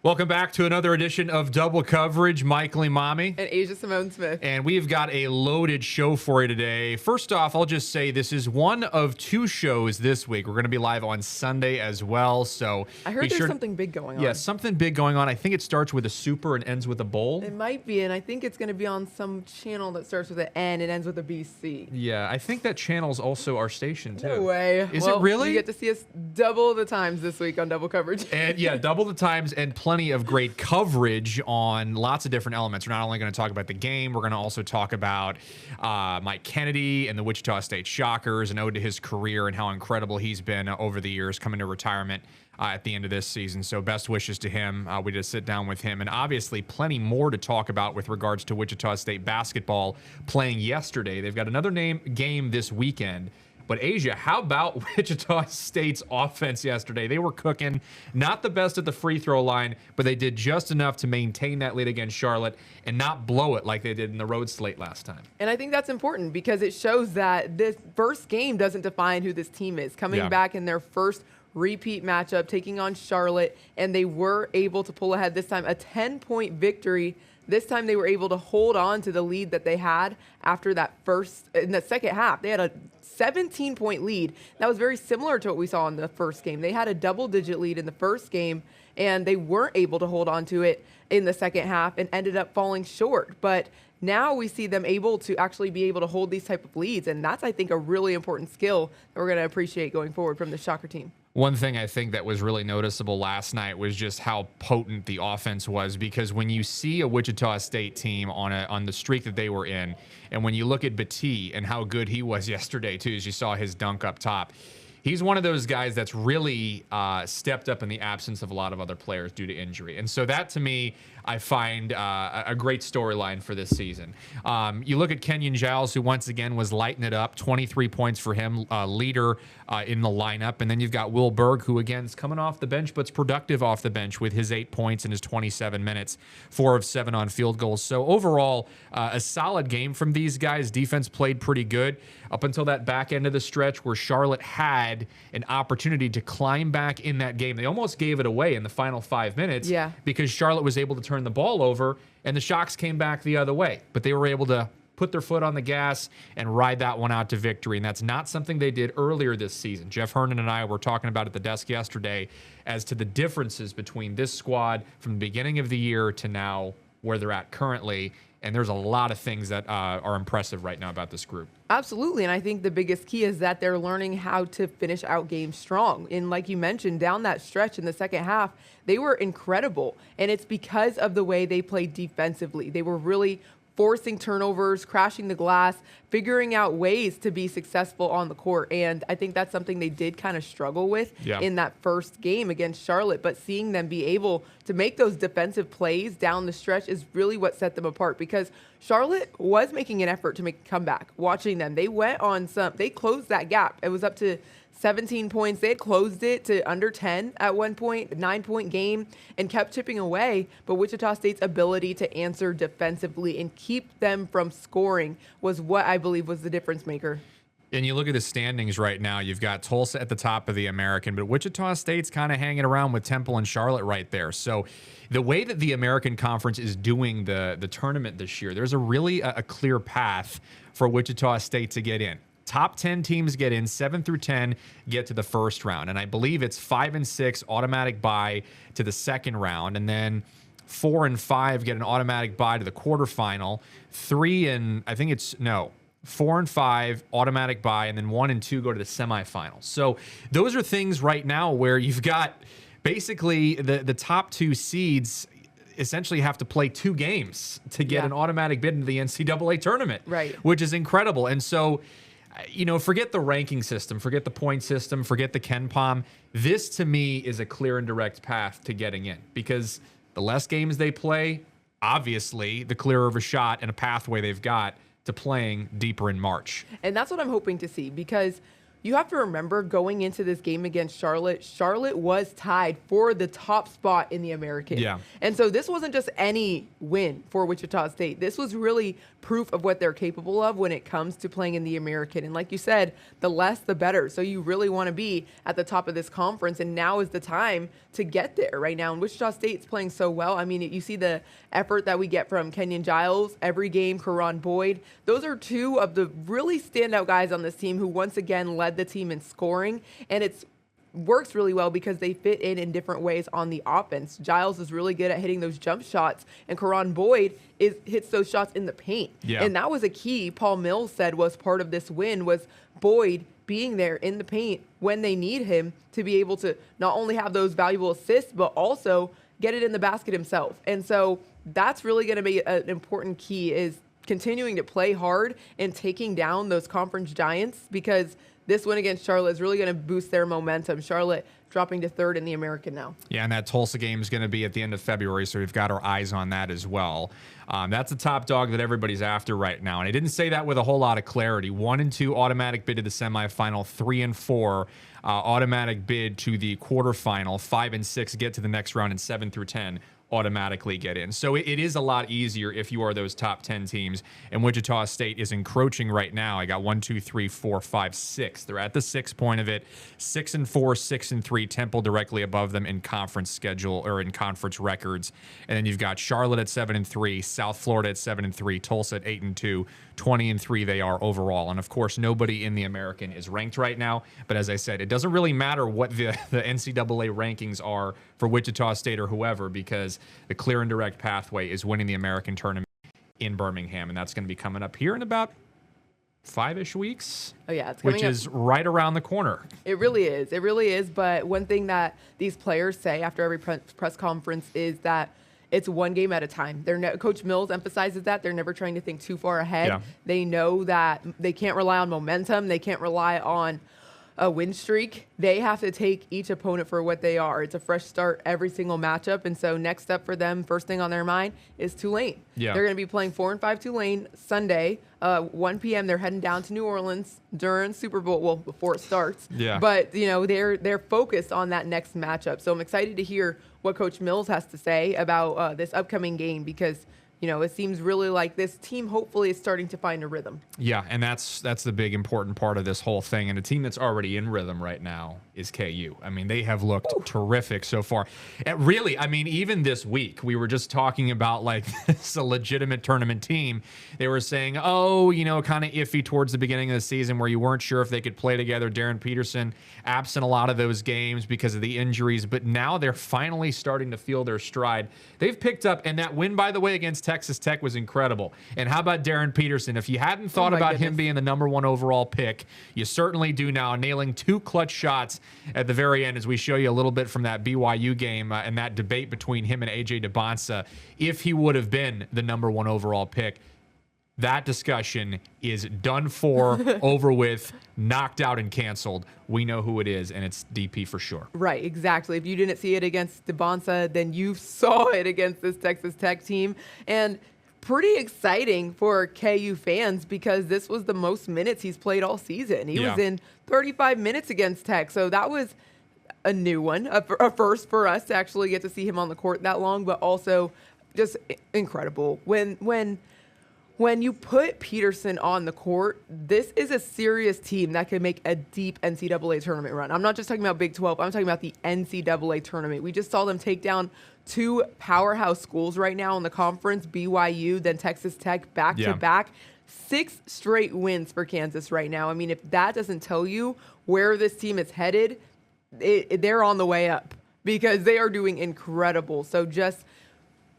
Welcome back to another edition of Double Coverage. Michael Emami. And Asia Cymone Smith. And we've got a loaded show for you today. First off, I'll just say this is one of two shows this week. We're going to be live on Sunday as well. So I heard there's something big going on. Yeah, something big going on. I think it starts with a super and ends with a bowl. It might be, and I think it's going to be on some channel that starts with an N and ends with a BC. Yeah, I think that channel's also our station, too. No way. Is it really? You get to see us double the times this week on Double Coverage. And yeah, double the times and plenty of great coverage on lots of different elements. We're not only going to talk about the game, we're going to also talk about Mike Kennedy and the Wichita State Shockers, an ode to his career and how incredible he's been over the years, coming to retirement at the end of this season. So best wishes to him. We just sit down with him, and obviously plenty more to talk about with regards to Wichita State basketball playing yesterday. They've got another game this weekend. But Asia, how about Wichita State's offense yesterday? They were cooking, not the best at the free throw line, but they did just enough to maintain that lead against Charlotte and not blow it like they did in the road slate last time. And I think that's important because it shows that this first game doesn't define who this team is. Coming back in their first repeat matchup, taking on Charlotte, and they were able to pull ahead this time, a 10-point victory. This time they were able to hold on to the lead that they had after that in the second half. They had a 17-point lead. That was very similar to what we saw in the first game. They had a double-digit lead in the first game, and they weren't able to hold on to it in the second half and ended up falling short. But now we see them able to actually be able to hold these type of leads, and that's, I think, a really important skill that we're going to appreciate going forward from the Shocker team. One thing I think that was really noticeable last night was just how potent the offense was, because when you see a Wichita State team on the streak that they were in, and when you look at Batee and how good he was yesterday too, as you saw his dunk up top, he's one of those guys that's really stepped up in the absence of a lot of other players due to injury. And so that, to me, I find a great storyline for this season. You look at Kenyon Giles, who once again was lighting it up, 23 points for him, leader in the lineup. And then you've got Will Berg, who again is coming off the bench, but's productive off the bench with his 8 points in his 27 minutes, 4 of 7 on field goals. So overall, a solid game from these guys. Defense played pretty good up until that back end of the stretch where Charlotte had an opportunity to climb back in that game. They almost gave it away in the final 5 minutes because Charlotte was able to turn the ball over and the Shocks came back the other way. But they were able to put their foot on the gas and ride that one out to victory. And that's not something they did earlier this season. Jeff Hernan and I were talking about at the desk yesterday as to the differences between this squad from the beginning of the year to now where they're at currently. And there's a lot of things that are impressive right now about this group. Absolutely. And I think the biggest key is that they're learning how to finish out games strong. And like you mentioned, down that stretch in the second half, they were incredible. And it's because of the way they played defensively. They were really forcing turnovers, crashing the glass, figuring out ways to be successful on the court. And I think that's something they did kind of struggle with in that first game against Charlotte. But seeing them be able to make those defensive plays down the stretch is really what set them apart, because Charlotte was making an effort to make a comeback. Watching them, they closed that gap. It was up to 17 points. They had closed it to under 10 at one point, 9-point game, and kept chipping away. But Wichita State's ability to answer defensively and keep them from scoring was what I believe was the difference maker. And you look at the standings right now, you've got Tulsa at the top of the American, but Wichita State's kind of hanging around with Temple and Charlotte right there. So the way that the American Conference is doing the tournament this year, there's a clear path for Wichita State to get in. Top 10 teams get in, 7 through 10 get to the first round. And I believe it's 5 and 6 automatic bye to the second round. And then 4 and 5 get an automatic bye to the quarterfinal. 4 and 5 automatic bye, and then 1 and 2 go to the semifinals. So those are things right now where you've got basically the top 2 seeds essentially have to play 2 games to get an automatic bid into the NCAA tournament, which is incredible. And so, forget the ranking system, forget the point system, forget the KenPom. This, to me, is a clear and direct path to getting in, because the less games they play, obviously, the clearer of a shot and a pathway they've got to playing deeper in March. And that's what I'm hoping to see, because you have to remember going into this game against Charlotte, Charlotte was tied for the top spot in the American. Yeah. And so this wasn't just any win for Wichita State. This was really proof of what they're capable of when it comes to playing in the American. And like you said, the less, the better. So you really want to be at the top of this conference. And now is the time to get there right now. And Wichita State's playing so well. I mean, you see the effort that we get from Kenyon Giles every game, Karan Boyd. Those are two of the really standout guys on this team who once again led the team in scoring. And it's works really well because they fit in different ways on the offense. Giles is really good at hitting those jump shots, and Karan Boyd hits those shots in the paint. Yeah. And that was a key Paul Mills said was part of this win was Boyd being there in the paint when they need him to be able to not only have those valuable assists, but also get it in the basket himself. And so that's really going to be an important key is continuing to play hard and taking down those conference giants, because this win against Charlotte is really going to boost their momentum. Charlotte dropping to third in the American now. Yeah, and that Tulsa game is going to be at the end of February, so we've got our eyes on that as well. That's a top dog that everybody's after right now, and I didn't say that with a whole lot of clarity. 1 and 2 automatic bid to the semifinal, 3 and 4 automatic bid to the quarterfinal, 5 and 6 get to the next round, and 7 through 10 automatically get in. So it is a lot easier if you are those top 10 teams, and Wichita State is encroaching right now. I got 1, 2, 3, 4, 5, 6. They're at the 6 point of it. 6 and 4, 6 and 3. Temple directly above them in conference schedule or in conference records. And then you've got Charlotte at 7 and 3, South Florida at 7 and 3, Tulsa at 8 and 2, 20 and 3 they are overall. And of course, nobody in the American is ranked right now. But as I said, it doesn't really matter what the NCAA rankings are for Wichita State or whoever, because the clear and direct pathway is winning the American tournament in Birmingham. And that's going to be coming up here in about 5-ish weeks. Oh, yeah. It's coming which up. is right around the corner. It really is. It really is. But one thing that these players say after every press conference is that it's one game at a time. Coach Mills emphasizes that. They're never trying to think too far ahead. Yeah. They know that they can't rely on momentum. They can't rely on a win streak. They have to take each opponent for what they are. It's a fresh start every single matchup. And so next up for them, first thing on their mind is Tulane. Yeah. They're going to be playing 4 and 5 Tulane Sunday, 1 p.m. They're heading down to New Orleans during Super Bowl, well, before it starts. Yeah. But, they're focused on that next matchup. So I'm excited to hear what Coach Mills has to say about this upcoming game, because it seems really like this team hopefully is starting to find a rhythm. Yeah, and that's the big important part of this whole thing. And a team that's already in rhythm right now is KU. I mean, they have looked terrific so far. And really, I mean, even this week, we were just talking about like this a legitimate tournament team. They were saying, kind of iffy towards the beginning of the season where you weren't sure if they could play together. Darren Peterson absent a lot of those games because of the injuries, but now they're finally starting to feel their stride. They've picked up, and that win, by the way, against Texas Tech was incredible. And how about Darren Peterson? If you hadn't thought about him being the number 1 overall pick, you certainly do now, nailing 2 clutch shots at the very end, as we show you a little bit from that BYU game and that debate between him and AJ DeBonsa. If he would have been the number 1 overall pick, that discussion is done for, over with, knocked out and canceled. We know who it is, and it's DP for sure. Right, exactly. If you didn't see it against DeBonsa, then you saw it against this Texas Tech team. And pretty exciting for KU fans, because this was the most minutes he's played all season. He was in 35 minutes against Tech, so that was a new one, a first for us to actually get to see him on the court that long, but also just incredible. When you put Peterson on the court, this is a serious team that can make a deep NCAA tournament run. I'm not just talking about Big 12. I'm talking about the NCAA tournament. We just saw them take down 2 powerhouse schools right now in the conference, BYU, then Texas Tech, back-to-back. 6 straight wins for Kansas right now. I mean, if that doesn't tell you where this team is headed, they're on the way up, because they are doing incredible. So just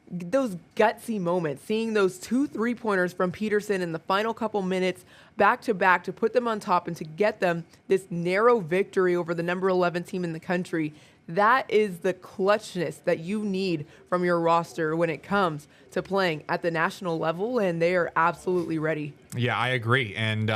those gutsy moments, seeing those 2 3-pointers from Peterson in the final couple minutes back to back to put them on top and to get them this narrow victory over the number 11 team in the country, that is the clutchness that you need from your roster when it comes to playing at the national level, and they are absolutely ready. Yeah, I agree. And,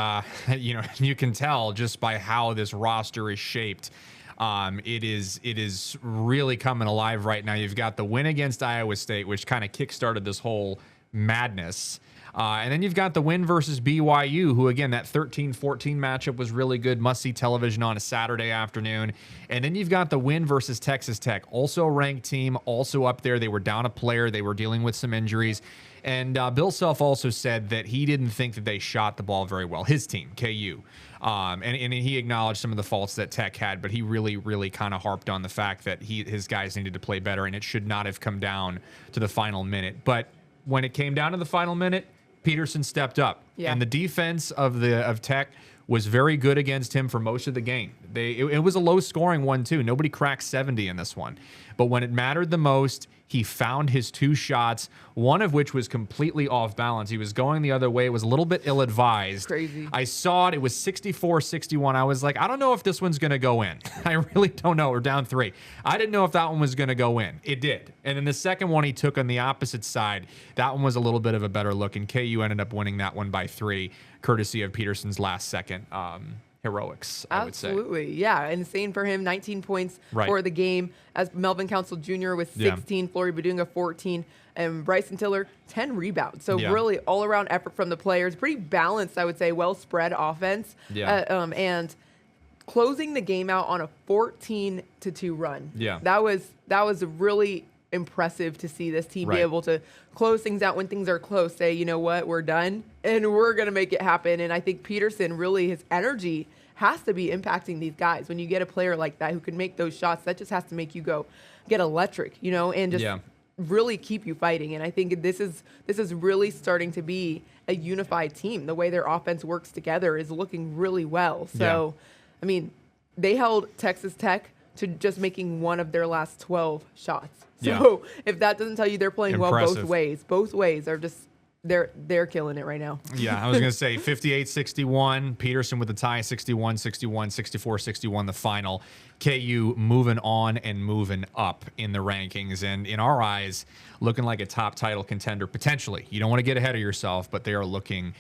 you can tell just by how this roster is shaped. It is really coming alive right now. You've got the win against Iowa State, which kind of kickstarted this whole madness. And then you've got the win versus BYU, who, again, that 13-14 matchup was really good. Must-see television on a Saturday afternoon. And then you've got the win versus Texas Tech, also a ranked team, also up there. They were down a player. They were dealing with some injuries. And Bill Self also said that he didn't think that they shot the ball very well, his team, KU. And he acknowledged some of the faults that Tech had, but he really, really kind of harped on the fact that his guys needed to play better, and it should not have come down to the final minute. But when it came down to the final minute, Peterson stepped up, and the defense of Tech was very good against him for most of the game. It was a low-scoring one, too. Nobody cracked 70 in this one. But when it mattered the most, he found his 2 shots, one of which was completely off balance. He was going the other way. It was a little bit ill-advised. Crazy. I saw it. It was 64-61. I was like, I don't know if this one's going to go in. I really don't know. We're down 3. I didn't know if that one was going to go in. It did. And then the second one he took on the opposite side, that one was a little bit of a better look, and KU ended up winning that one by 3, courtesy of Peterson's last-second heroics, I would say. Absolutely. Yeah. Insane for him. 19 points for the game, as Melvin Council Jr. with 16, Flory Badunga 14, and Bryson Tiller 10 rebounds. So really all-around effort from the players. Pretty balanced, I would say, well-spread offense. And closing the game out on a 14-2 run. That was really impressive to see this team be able to close things out when things are close, say, you know what, we're done and we're going to make it happen. And I think Peterson, really, his energy has to be impacting these guys. When you get a player like that who can make those shots, that just has to make you go get electric, and just really keep you fighting. And I think this is really starting to be a unified team. The way their offense works together is looking really well. So, I mean, they held Texas Tech to just making one of their last 12 shots. So if that doesn't tell you they're playing well both ways are just they're killing it right now. I was going to say 58-61, Peterson with the tie, 61-61, 64-61 the final. KU moving on and moving up in the rankings, and in our eyes, looking like a top title contender potentially. You don't want to get ahead of yourself, but they are looking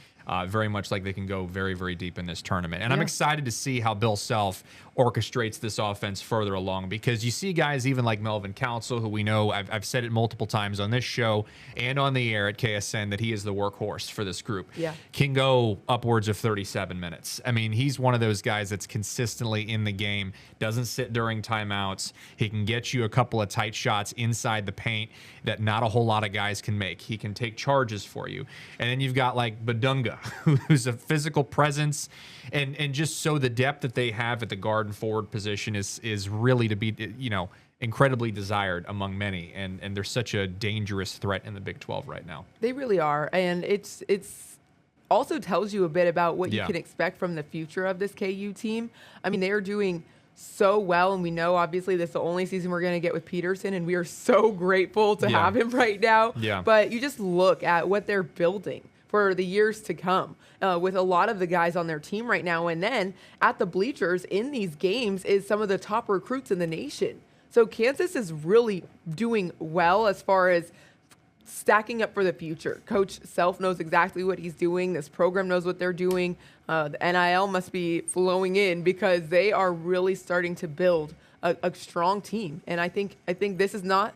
very much like they can go very, very deep in this tournament. And I'm excited to see how Bill Self orchestrates this offense further along, because you see guys even like Melvin Council, who we know, I've said it multiple times on this show and on the air at KSN, that he is the workhorse for this group. Can go upwards of 37 minutes. I mean, he's one of those guys that's consistently in the game, doesn't sit during timeouts. He can get you a couple of tight shots inside the paint that not a whole lot of guys can make. He can take charges for you. And then you've got like Badunga, who's a physical presence, and just so the depth that they have at the guard and forward position is really to be, incredibly desired among many, and they're such a dangerous threat in the Big 12 right now. They really are, and it's also tells you a bit about what you can expect from the future of this KU team. I mean, they are doing so well, and we know obviously this is the only season we're going to get with Peterson, and we are so grateful to have him right now. But you just look at what they're building for the years to come with a lot of the guys on their team right now. And then at the bleachers in these games is some of the top recruits in the nation. So Kansas is really doing well as far as stacking up for the future. Coach Self knows exactly what he's doing. This program knows what they're doing. The NIL must be flowing in, because they are really starting to build a strong team. And I think this is not,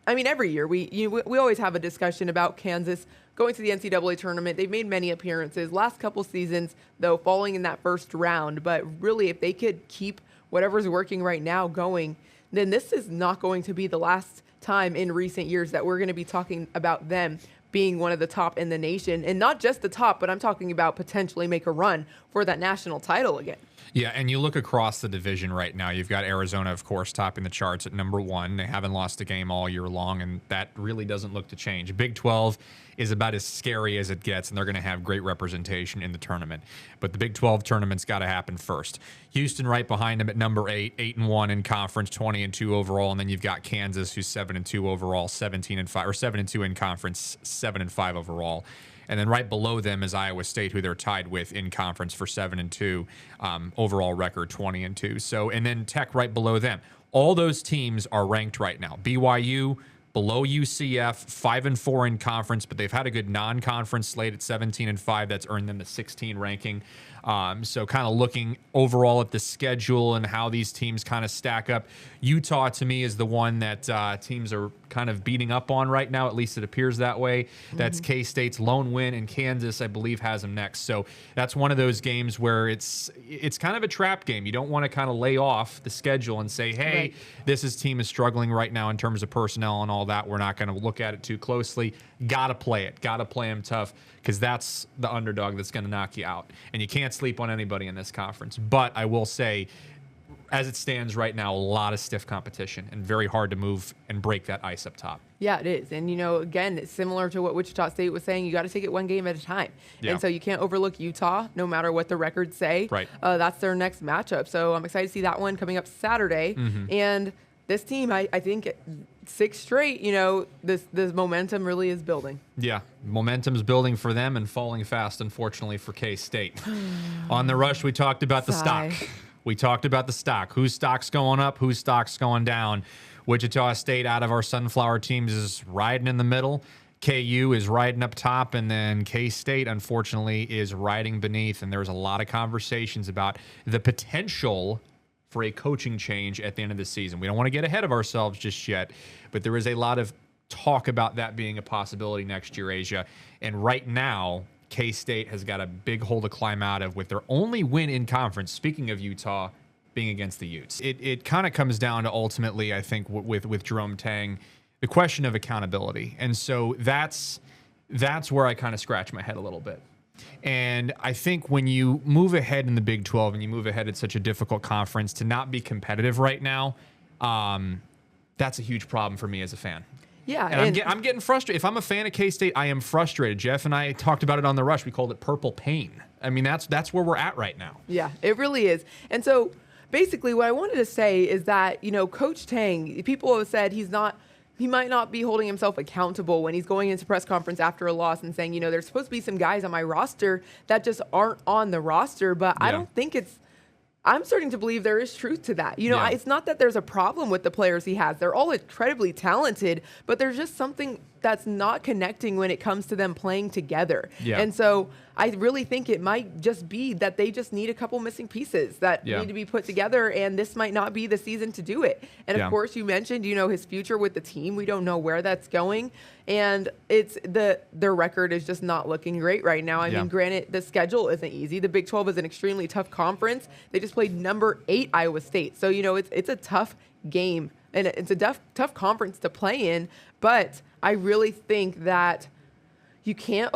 I mean, every year we always have a discussion about Kansas going to the NCAA tournament. They've made many appearances. Last couple seasons, though, falling in that first round. But really, if they could keep whatever's working right now going, then this is not going to be the last time in recent years that we're going to be talking about them being one of the top in the nation. And not just the top, but I'm talking about potentially make a run for that national title again. Yeah, and you look across the division right now, you've got Arizona, of course, topping the charts at number 1. They haven't lost a game all year long, and that really doesn't look to change. Big 12 is about as scary as it gets, and they're going to have great representation in the tournament. But the Big 12 tournament's got to happen first. Houston right behind them at number 8, 8-1 in conference, 20-2 overall, and then you've got Kansas, who's 7-2 overall, 17-5, or 7-2 in conference, 7-5 overall. And then right below them is Iowa State, who they're tied with in conference for 7-2, overall record 20-2. So, and then Tech right below them. All those teams are ranked right now. BYU below UCF, 5-4 in conference, but they've had a good non-conference slate at 17-5. That's earned them the 16 ranking. So kind of looking overall at the schedule and how these teams kind of stack up. Utah, to me, is the one that teams are kind of beating up on right now. At least it appears that way. That's K-State's lone win, and Kansas, I believe, has them next. So that's one of those games where it's kind of a trap game. You don't want to kind of lay off the schedule and say, hey, this team is struggling right now in terms of personnel and all that. We're not going to look at it too closely. Got to play it. Got to play them tough, because that's the underdog that's going to knock you out. And you can't sleep on anybody in this conference. But I will say, as it stands right now, a lot of stiff competition and very hard to move and break that ice up top. Yeah, it is. And, again, it's similar to what Wichita State was saying. You got to take it one game at a time. Yeah. And so you can't overlook Utah, no matter what the records say. Right. That's their next matchup. So I'm excited to see that one coming up Saturday. And this team, I think 6 straight, this momentum really is building. Yeah, momentum's building for them and falling fast, unfortunately, for K-State. On the rush, we talked about the stock. We talked about the stock. Whose stock's going up? Whose stock's going down? Wichita State, out of our Sunflower teams, is riding in the middle. KU is riding up top, and then K-State, unfortunately, is riding beneath. And there's a lot of conversations about the potential for a coaching change at the end of the season. We don't want to get ahead of ourselves just yet, but there is a lot of talk about that being a possibility next year, Asia. And right now, K-State has got a big hole to climb out of with their only win in conference, speaking of Utah, being against the Utes. It kind of comes down to, ultimately, I think, with Jerome Tang, the question of accountability. And so that's where I kind of scratch my head a little bit. And I think when you move ahead in the Big 12 and you move ahead at such a difficult conference, to not be competitive right now, that's a huge problem for me as a fan. Yeah, and I'm getting frustrated. If I'm a fan of K-State, I am frustrated. Jeff and I talked about it on the rush. We called it purple pain. I mean, that's where we're at right now. Yeah, it really is. And so basically what I wanted to say is that, Coach Tang, people have said he might not be holding himself accountable when he's going into press conference after a loss and saying, there's supposed to be some guys on my roster that just aren't on the roster. But I don't think I'm starting to believe there is truth to that. It's not that there's a problem with the players he has. They're all incredibly talented, but there's just something that's not connecting when it comes to them playing together. Yeah. And so I really think it might just be that they just need a couple missing pieces that need to be put together, and this might not be the season to do it. And of course, you mentioned, his future with the team. We don't know where that's going. And their record is just not looking great right now. I mean, granted, the schedule isn't easy. The Big 12 is an extremely tough conference. They just played number 8 Iowa State. So, it's a tough game, and it's a tough conference to play in. But I really think that you can't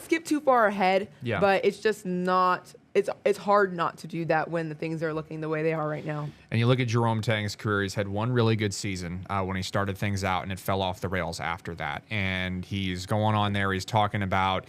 skip too far ahead. Yeah. But it's just not. It's hard not to do that when the things are looking the way they are right now. And you look at Jerome Tang's career; he's had one really good season when he started things out, and it fell off the rails after that. And he's going on there. He's talking about,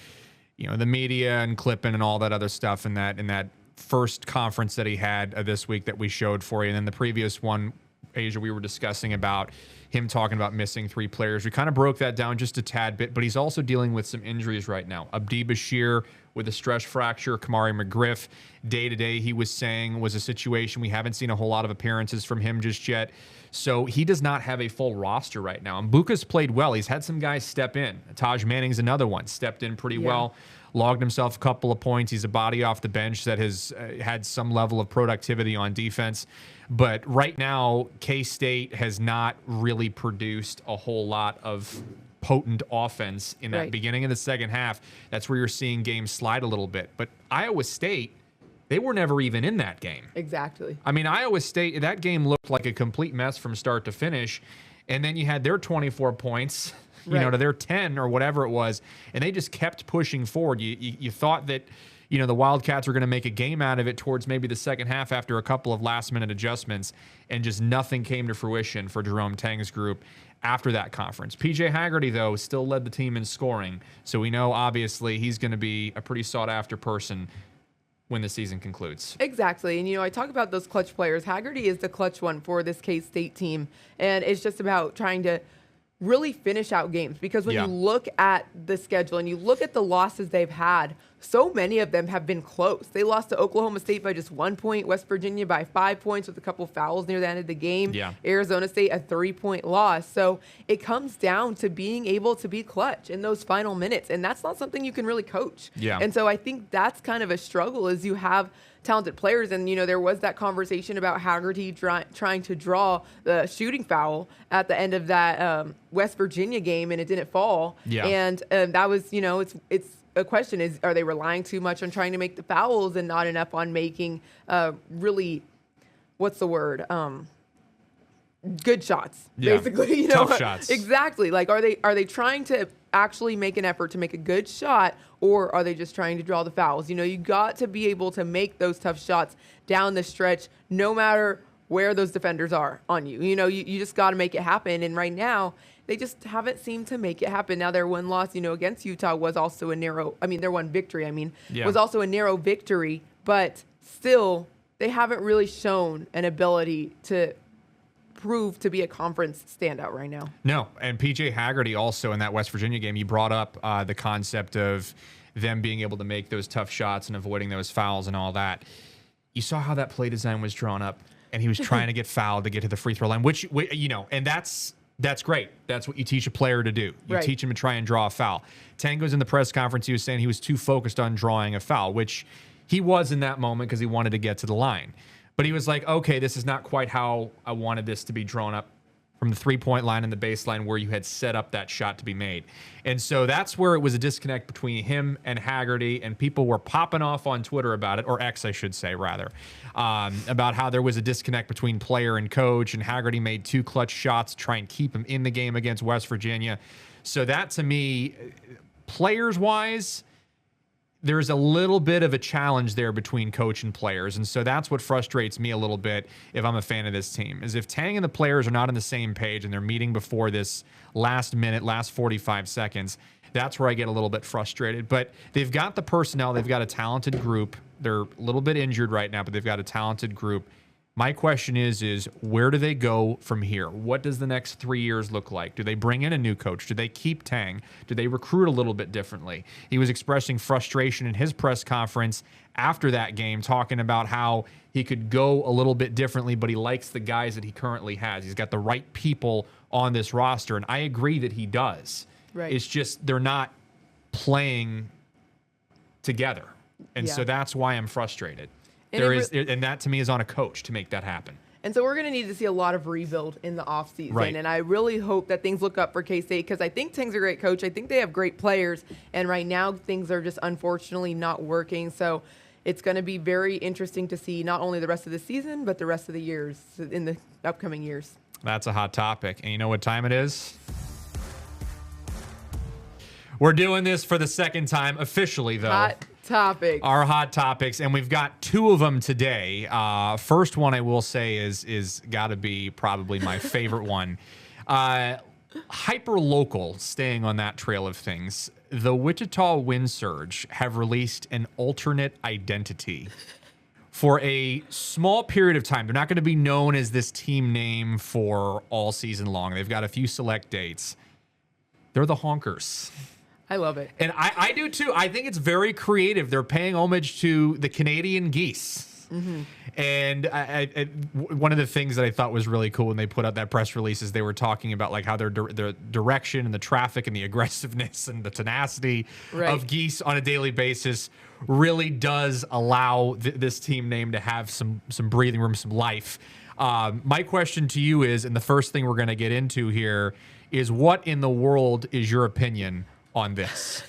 the media and clipping and all that other stuff in that first conference that he had this week that we showed for you, and then the previous one, Asia, we were discussing about him talking about missing 3 players. We kind of broke that down just a tad bit, but he's also dealing with some injuries right now. Abdi Bashir with a stress fracture, Kamari McGriff, day-to-day, he was saying, was a situation. We haven't seen a whole lot of appearances from him just yet. So he does not have a full roster right now. And Buka's played well. He's had some guys step in. Taj Manning's another one, stepped in pretty well, logged himself a couple of points. He's a body off the bench that has had some level of productivity on defense. But right now, K-State has not really produced a whole lot of potent offense in that beginning of the second half. That's where you're seeing games slide a little bit. But Iowa State, they were never even in that game. Exactly. I mean, Iowa State, that game looked like a complete mess from start to finish. And then you had their 24 points, to their 10 or whatever it was, and they just kept pushing forward. You thought that, the Wildcats were going to make a game out of it towards maybe the second half after a couple of last-minute adjustments, and just nothing came to fruition for Jerome Tang's group after that conference. PJ Haggerty, though, still led the team in scoring, so we know, obviously, he's going to be a pretty sought-after person when the season concludes. Exactly. And, I talk about those clutch players. Haggerty is the clutch one for this K-State team, and it's just about trying to really finish out games, because when you look at the schedule and you look at the losses they've had, so many of them have been close. They lost to Oklahoma State by just 1 point, West Virginia by 5 points with a couple fouls near the end of the game. Yeah. Arizona State, a 3-point loss. So it comes down to being able to be clutch in those final minutes. And that's not something you can really coach. Yeah. And so I think that's kind of a struggle is you have talented players. And, there was that conversation about Haggerty trying to draw the shooting foul at the end of that West Virginia game, and it didn't fall. Yeah. And that was, it's a question is, are they relying too much on trying to make the fouls and not enough on making really, what's the word? Good shots, basically. Tough shots. Exactly. Like, are they trying to actually make an effort to make a good shot, or are they just trying to draw the fouls? You got to be able to make those tough shots down the stretch, no matter where those defenders are on you. You just got to make it happen. And right now, they just haven't seemed to make it happen. Now, their one loss, against Utah was also their one victory, was also a narrow victory, but still, they haven't really shown an ability to prove to be a conference standout right now. No, and PJ Haggerty also in that West Virginia game, you brought up the concept of them being able to make those tough shots and avoiding those fouls and all that. You saw how that play design was drawn up, and he was trying to get fouled to get to the free throw line, which, and that's great. That's what you teach a player to do. You teach him to try and draw a foul. Tango's in the press conference. He was saying he was too focused on drawing a foul, which he was in that moment because he wanted to get to the line. But he was like, okay, this is not quite how I wanted this to be drawn up from the three-point line and the baseline where you had set up that shot to be made. And so that's where it was a disconnect between him and Haggerty, and people were popping off on Twitter about it, or X, I should say, rather, about how there was a disconnect between player and coach, and Haggerty made 2 clutch shots to try and keep him in the game against West Virginia. So that, to me, players-wise, there's a little bit of a challenge there between coach and players. And so that's what frustrates me a little bit if I'm a fan of this team, is if Tang and the players are not on the same page and they're meeting before this last 45 seconds, that's where I get a little bit frustrated. But they've got the personnel. They've got a talented group. They're a little bit injured right now, but they've got a talented group. My question is where do they go from here? What does the next 3 years look like? Do they bring in a new coach? Do they keep Tang? Do they recruit a little bit differently? He was expressing frustration in his press conference after that game, talking about how he could go a little bit differently, but he likes the guys that he currently has. He's got the right people on this roster, and I agree that he does. Right. It's just they're not playing together, and so that's why I'm frustrated. And that to me is on a coach to make that happen. And so we're going to need to see a lot of rebuild in the offseason. Right. And I really hope that things look up for K-State because I think Tang's a great coach. I think they have great players. And right now things are just unfortunately not working. So it's going to be very interesting to see not only the rest of the season, but the rest of the years in the upcoming years. That's a hot topic. And you know what time it is? We're doing this for the second time officially, though. Hot topics. Our hot topics, and we've got 2 of them today. First one I will say is got to be probably my favorite one. Hyper local, staying on that trail of things. The Wichita Wind Surge have released an alternate identity for a small period of time. They're not going to be known as this team name for all season long. They've got a few select dates. They're the Honkers. I love it. And I do too. I think it's very creative. They're paying homage to the Canadian geese. Mm-hmm. And one of the things that I thought was really cool when they put out that press release is they were talking about like how their direction and the traffic and the aggressiveness and the tenacity of geese on a daily basis really does allow this team name to have some breathing room, some life. My question to you is, and the first thing we're going to get into here is, what in the world is your opinion on this?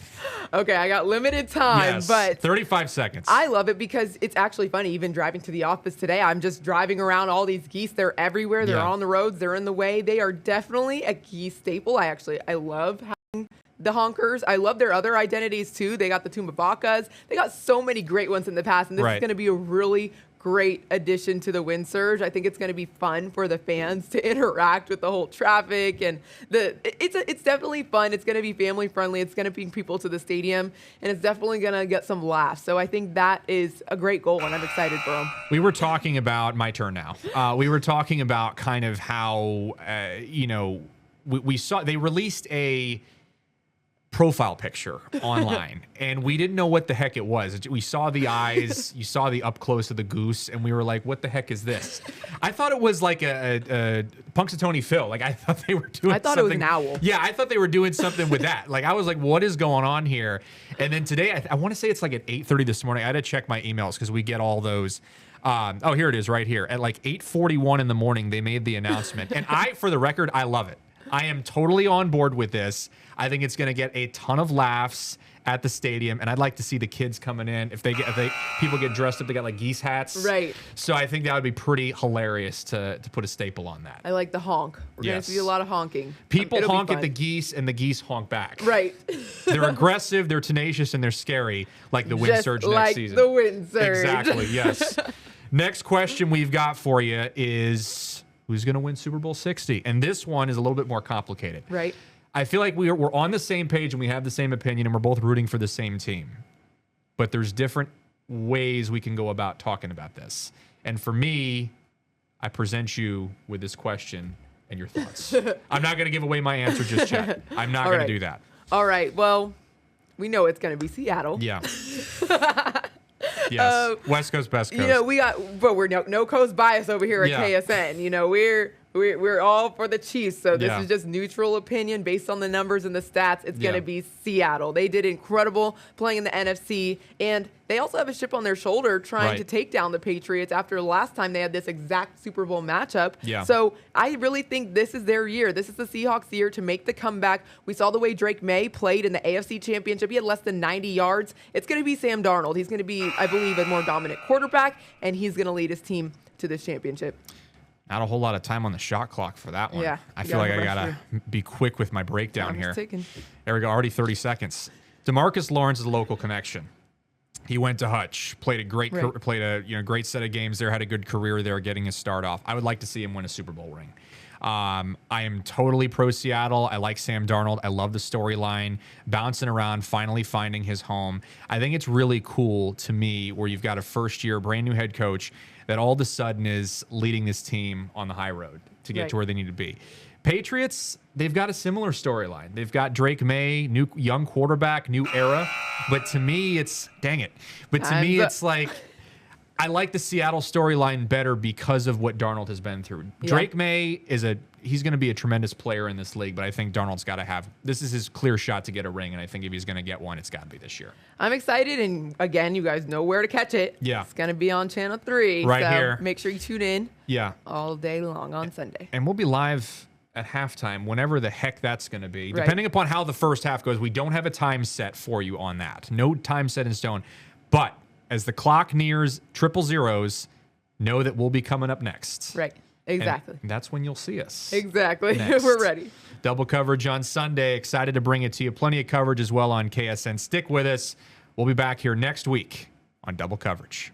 Okay, I got limited time, but 35 seconds. I love it because it's actually funny. Even driving to the office today, I'm just driving around all these geese. They're everywhere. They're on the roads. They're in the way. They are definitely a geese staple. I love having the Honkers. I love their other identities too. They got the Tumbabacas. They got so many great ones in the past, and this is going to be a really great addition to the Wind Surge. I think it's going to be fun for the fans to interact with the whole traffic, and it's definitely fun. It's going to be family friendly. It's going to bring people to the stadium, and it's definitely going to get some laughs. So I think that is a great goal, and I'm excited for them. We were talking about my turn now. We were talking about kind of how we saw they released a profile picture online, and we didn't know what the heck it was. We saw the eyes, you saw the up close of the goose, and we were like, what the heck is this? I thought it was like a Punxsutawney Phil. Like, I thought they were doing something. I thought it was an owl. Yeah, I thought they were doing something with that. Like, I was like, what is going on here? And then today, I want to say it's like at 8:30 this morning. I had to check my emails because we get all those. Oh, here it is right here. At like 8:41 in the morning, they made the announcement. And for the record, I love it. I am totally on board with this. I think it's going to get a ton of laughs at the stadium, and I'd like to see the kids coming in. If people get dressed up, they got like geese hats. Right. So I think that would be pretty hilarious to put a staple on that. I like the honk. We're going to see a lot of honking. People honk at the geese, and the geese honk back. Right. They're aggressive, they're tenacious, and they're scary, like the wind surge next season. The wind surge. Exactly. Yes. Next question we've got for you is, who's going to win Super Bowl 60? And this one is a little bit more complicated. Right. I feel like we're on the same page and we have the same opinion and we're both rooting for the same team. But there's different ways we can go about talking about this. And for me, I present you with this question and your thoughts. I'm not going to give away my answer just yet. I'm not going to do that. All right. Well, we know it's going to be Seattle. Yeah. Yes. West Coast, best coast. You know, but we're no coast bias over here at KSN. You know, we're all for the Chiefs. So this is just neutral opinion based on the numbers and the stats. It's going to be Seattle. They did incredible playing in the NFC, and they also have a chip on their shoulder trying to take down the Patriots after last time they had this exact Super Bowl matchup. Yeah. So I really think this is their year. This is the Seahawks' year to make the comeback. We saw the way Drake May played in the AFC Championship. He had less than 90 yards. It's going to be Sam Darnold. He's going to be, I believe, a more dominant quarterback, and he's going to lead his team to this championship. Not a whole lot of time on the shot clock for that one. Yeah, I feel like I got to be quick with my breakdown here. There we go. Already 30 seconds. DeMarcus Lawrence is a local connection. He went to Hutch, played a great great set of games there, had a good career there, getting his start off. I would like to see him win a Super Bowl ring. I am totally pro Seattle. I like Sam Darnold. I love the storyline, bouncing around, finally finding his home. I think it's really cool to me where you've got a first-year, brand new head coach that all of a sudden is leading this team on the high road to get to where they need to be. Patriots, they've got a similar storyline. They've got Drake May, new young quarterback, new era. But to me, it's like, I like the Seattle storyline better because of what Darnold has been through. Drake May he's going to be a tremendous player in this league, but I think Darnold's got to this is his clear shot to get a ring, and I think if he's going to get one, it's got to be this year. I'm excited, and again, you guys know where to catch it. Yeah. It's going to be on Channel 3. Right so here. Make sure you tune in all day long on Sunday. And we'll be live at halftime, whenever the heck that's going to be. Depending upon how the first half goes, we don't have a time set for you on that. No time set in stone. But as the clock nears triple zeros, know that we'll be coming up next. Right. Exactly. And that's when you'll see us. Exactly. We're ready. Double coverage on Sunday. Excited to bring it to you. Plenty of coverage as well on KSN. Stick with us. We'll be back here next week on Double Coverage.